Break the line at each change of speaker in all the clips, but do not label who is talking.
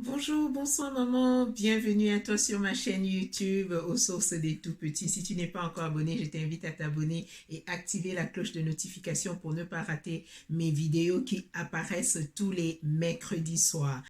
Bonjour, bonsoir maman, bienvenue à toi sur ma chaîne YouTube aux sources des tout petits. Si tu n'es pas encore abonné, je t'invite à t'abonner et activer la cloche de notification pour ne pas rater mes vidéos qui apparaissent tous les mercredis soirs.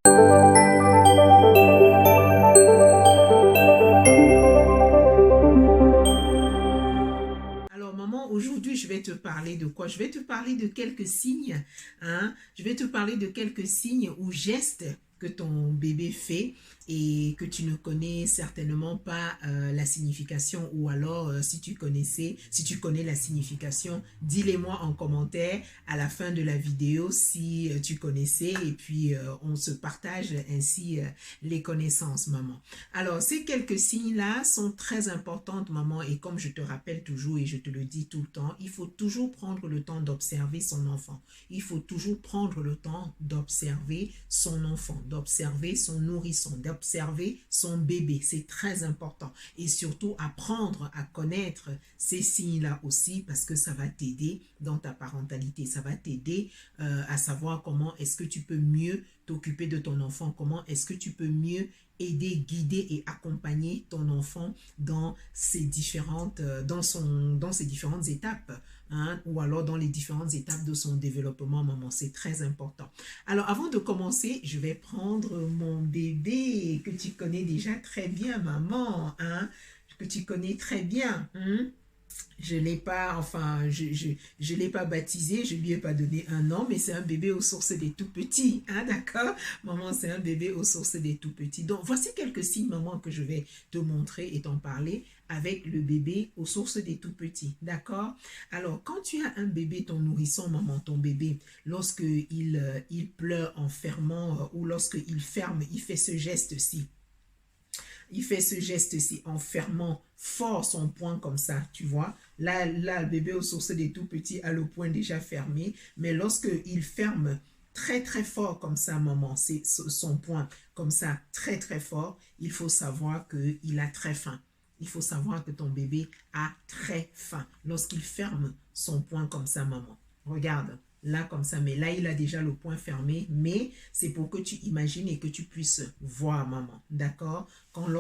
Alors maman, aujourd'hui je vais te parler de quoi? Je vais te parler de quelques signes, hein? Je vais te parler de quelques signes ou gestes que ton bébé fait et que tu ne connais certainement pas la signification, ou alors si tu connais la signification, dis-les-moi en commentaire à la fin de la vidéo si tu connaissais, et puis on se partage ainsi les connaissances maman. Alors ces quelques signes-là sont très importants maman, et comme je te rappelle toujours et je te le dis tout le temps, il faut toujours prendre le temps d'observer son enfant. Il faut toujours prendre le temps d'observer son enfant, d'observer son nourrisson, d'observer son bébé. C'est très important. Et surtout apprendre à connaître ces signes-là aussi, parce que ça va t'aider dans ta parentalité. Ça va t'aider à savoir comment est-ce que tu peux mieux t'occuper de ton enfant, comment est-ce que tu peux mieux aider, guider et accompagner ton enfant dans ces différentes, dans ces différentes étapes, hein, ou alors dans les différentes étapes de son développement, maman. C'est très important. Alors, avant de commencer, je vais prendre mon bébé que tu connais déjà très bien, maman, hein, que tu connais très bien, hein. Je l'ai pas, enfin, je l'ai pas baptisé, je lui ai pas donné un nom, mais c'est un bébé aux sources des tout petits, hein, d'accord? Maman, c'est un bébé aux sources des tout petits. Donc, voici quelques signes, maman, que je vais te montrer et t'en parler avec le bébé aux sources des tout petits, d'accord? Alors, quand tu as un bébé, ton nourrisson, maman, ton bébé, lorsque il pleure en fermant ou lorsque il ferme, il fait ce geste-ci. Il fait ce geste-ci en fermant fort son poing comme ça, tu vois. Là, le bébé aux sources des tout petits a le poing déjà fermé, mais lorsque il ferme très très fort comme ça, maman, c'est son poing comme ça, très très fort, il faut savoir qu'il a très faim. Il faut savoir que ton bébé a très faim lorsqu'il ferme son poing comme ça, maman. Regarde, là comme ça, mais là il a déjà le poing fermé, mais c'est pour que tu imagines et que tu puisses voir, maman, d'accord?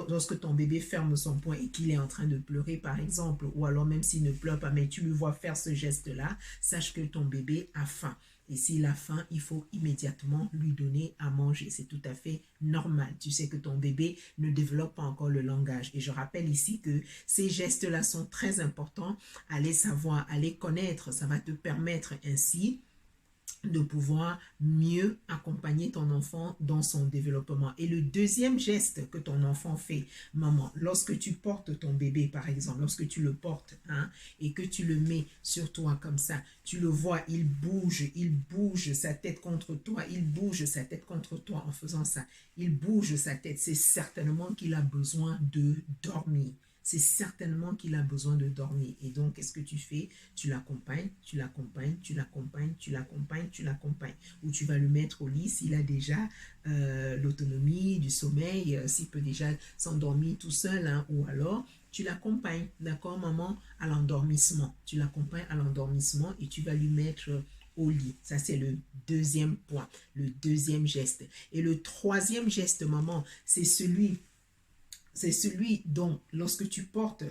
Lorsque ton bébé ferme son poing et qu'il est en train de pleurer par exemple, ou alors même s'il ne pleure pas, mais tu le vois faire ce geste-là, sache que ton bébé a faim. Et s'il a faim, il faut immédiatement lui donner à manger. C'est tout à fait normal. Tu sais que ton bébé ne développe pas encore le langage. Et je rappelle ici que ces gestes-là sont très importants. À les savoir, à les connaître, ça va te permettre ainsi de pouvoir mieux accompagner ton enfant dans son développement. Et le deuxième geste que ton enfant fait, maman, lorsque tu portes ton bébé, par exemple, lorsque tu le portes, hein, et que tu le mets sur toi comme ça, tu le vois, il bouge sa tête contre toi, il bouge sa tête contre toi en faisant ça. Il bouge sa tête, c'est certainement qu'il a besoin de dormir. C'est certainement qu'il a besoin de dormir. Et donc, qu'est-ce que tu fais? Tu l'accompagnes, tu l'accompagnes, tu l'accompagnes, tu l'accompagnes, tu l'accompagnes. Ou tu vas le mettre au lit s'il a déjà l'autonomie du sommeil, s'il peut déjà s'endormir tout seul, hein, ou alors tu l'accompagnes, d'accord, maman, à l'endormissement. Tu l'accompagnes à l'endormissement et tu vas lui mettre au lit. Ça, c'est le deuxième point, le deuxième geste. Et le troisième geste, maman, c'est celui dont lorsque tu portes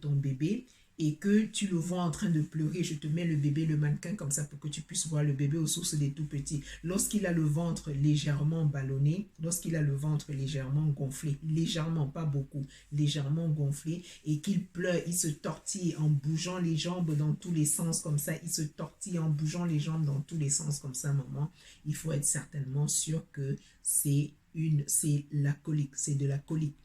ton bébé et que tu le vois en train de pleurer, je te mets le bébé, le mannequin comme ça pour que tu puisses voir le bébé aux sources des tout petits. Lorsqu'il a le ventre légèrement ballonné, lorsqu'il a le ventre légèrement gonflé, légèrement, pas beaucoup, légèrement gonflé, et qu'il pleure, il se tortille en bougeant les jambes dans tous les sens comme ça, il se tortille en bougeant les jambes dans tous les sens comme ça, maman, il faut être certainement sûr que c'est la colique, c'est de la colique.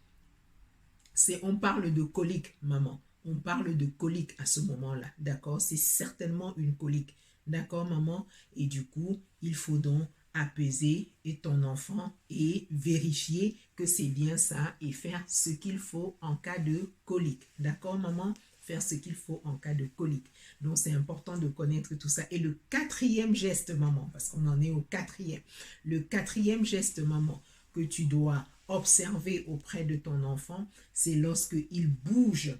On parle de colique, maman. On parle de colique à ce moment-là, d'accord? C'est certainement une colique, d'accord, maman? Et du coup, il faut donc apaiser ton enfant et vérifier que c'est bien ça et faire ce qu'il faut en cas de colique, d'accord, maman? Faire ce qu'il faut en cas de colique. Donc, c'est important de connaître tout ça. Et le quatrième geste, maman, parce qu'on en est au quatrième. Le quatrième geste, maman, que tu dois observer auprès de ton enfant, c'est lorsqu'il bouge.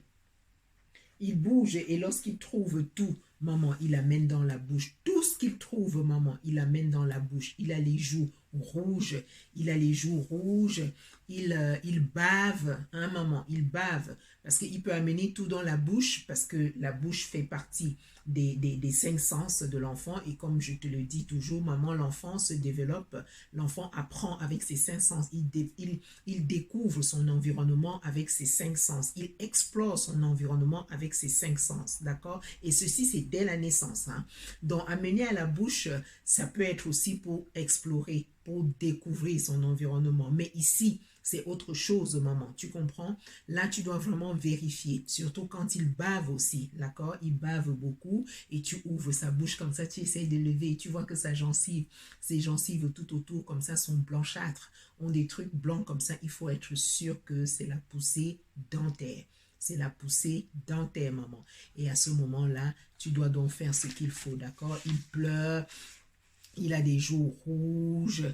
Il bouge et lorsqu'il trouve tout, maman, il amène dans la bouche. Tout ce qu'il trouve, maman, il amène dans la bouche. Il a les joues rouges, il a les joues rouges, il bave, hein maman, il bave, parce qu'il peut amener tout dans la bouche, parce que la bouche fait partie des cinq sens de l'enfant, et comme je te le dis toujours, maman, l'enfant se développe, l'enfant apprend avec ses cinq sens, il découvre son environnement avec ses cinq sens, il explore son environnement avec ses cinq sens, d'accord? Et ceci, c'est dès la naissance, hein. Donc, amener à la bouche, ça peut être aussi pour explorer, pour découvrir son environnement, mais ici, c'est autre chose, maman, tu comprends? Là, tu dois vraiment vérifier, surtout quand il bave aussi, d'accord? Il bave beaucoup et tu ouvres sa bouche comme ça, tu essayes de lever et tu vois que ses gencives tout autour comme ça sont blanchâtres, ont des trucs blancs comme ça. Il faut être sûr que c'est la poussée dentaire. C'est la poussée dentaire, maman. Et à ce moment-là, tu dois donc faire ce qu'il faut, d'accord? Il pleure, il a des joues rouges,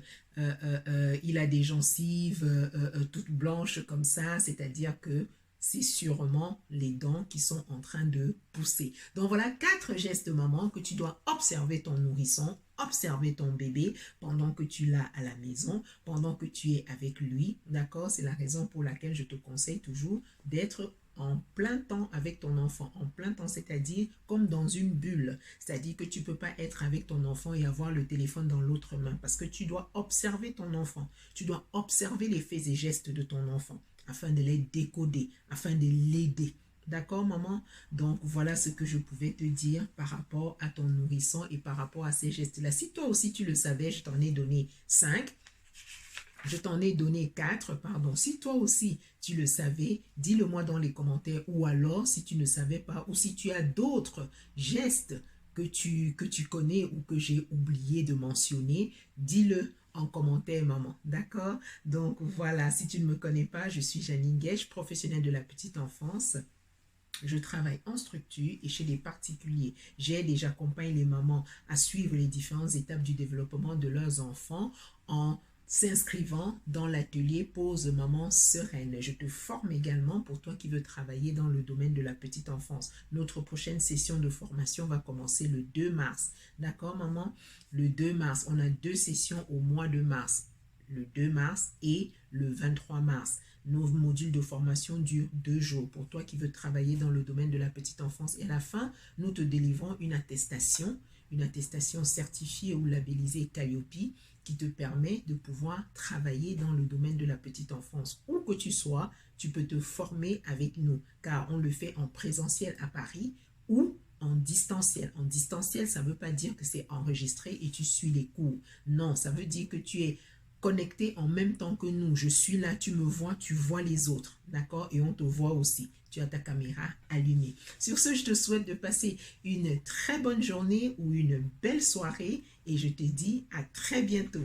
il a des gencives toutes blanches comme ça, c'est-à-dire que c'est sûrement les dents qui sont en train de pousser. Donc voilà 4 gestes, maman, que tu dois observer ton nourrisson, observer ton bébé pendant que tu l'as à la maison, pendant que tu es avec lui, d'accord? C'est la raison pour laquelle je te conseille toujours d'être en plein temps avec ton enfant, en plein temps, c'est-à-dire comme dans une bulle, c'est-à-dire que tu ne peux pas être avec ton enfant et avoir le téléphone dans l'autre main, parce que tu dois observer ton enfant, tu dois observer les faits et gestes de ton enfant, afin de les décoder, afin de l'aider. D'accord, maman? Donc, voilà ce que je pouvais te dire par rapport à ton nourrisson et par rapport à ces gestes-là. Si toi aussi tu le savais, je t'en ai donné 5. Je t'en ai donné 4, pardon. Si toi aussi tu le savais, dis-le-moi dans les commentaires, ou alors si tu ne savais pas, ou si tu as d'autres gestes que tu connais ou que j'ai oublié de mentionner, dis-le en commentaire, maman. D'accord? Donc voilà, si tu ne me connais pas, je suis Janine Guèche, professionnelle de la petite enfance. Je travaille en structure et chez les particuliers. J'aide et j'accompagne les mamans à suivre les différentes étapes du développement de leurs enfants en s'inscrivant dans l'atelier Pause Maman Sereine. Je te forme également pour toi qui veux travailler dans le domaine de la petite enfance. Notre prochaine session de formation va commencer le 2 mars. D'accord, maman? Le 2 mars. On a 2 sessions au mois de mars. Le 2 mars et le 23 mars. Nos modules de formation durent 2 jours pour toi qui veux travailler dans le domaine de la petite enfance. Et à la fin, nous te délivrons une attestation certifiée ou labellisée Calliope qui te permet de pouvoir travailler dans le domaine de la petite enfance. Où que tu sois, tu peux te former avec nous car on le fait en présentiel à Paris ou en distanciel. En distanciel, ça ne veut pas dire que c'est enregistré et tu suis les cours. Non, ça veut dire que tu es connecté en même temps que nous. Je suis là, tu me vois, tu vois les autres. D'accord? Et on te voit aussi. Tu as ta caméra allumée. Sur ce, je te souhaite de passer une très bonne journée ou une belle soirée et je te dis à très bientôt.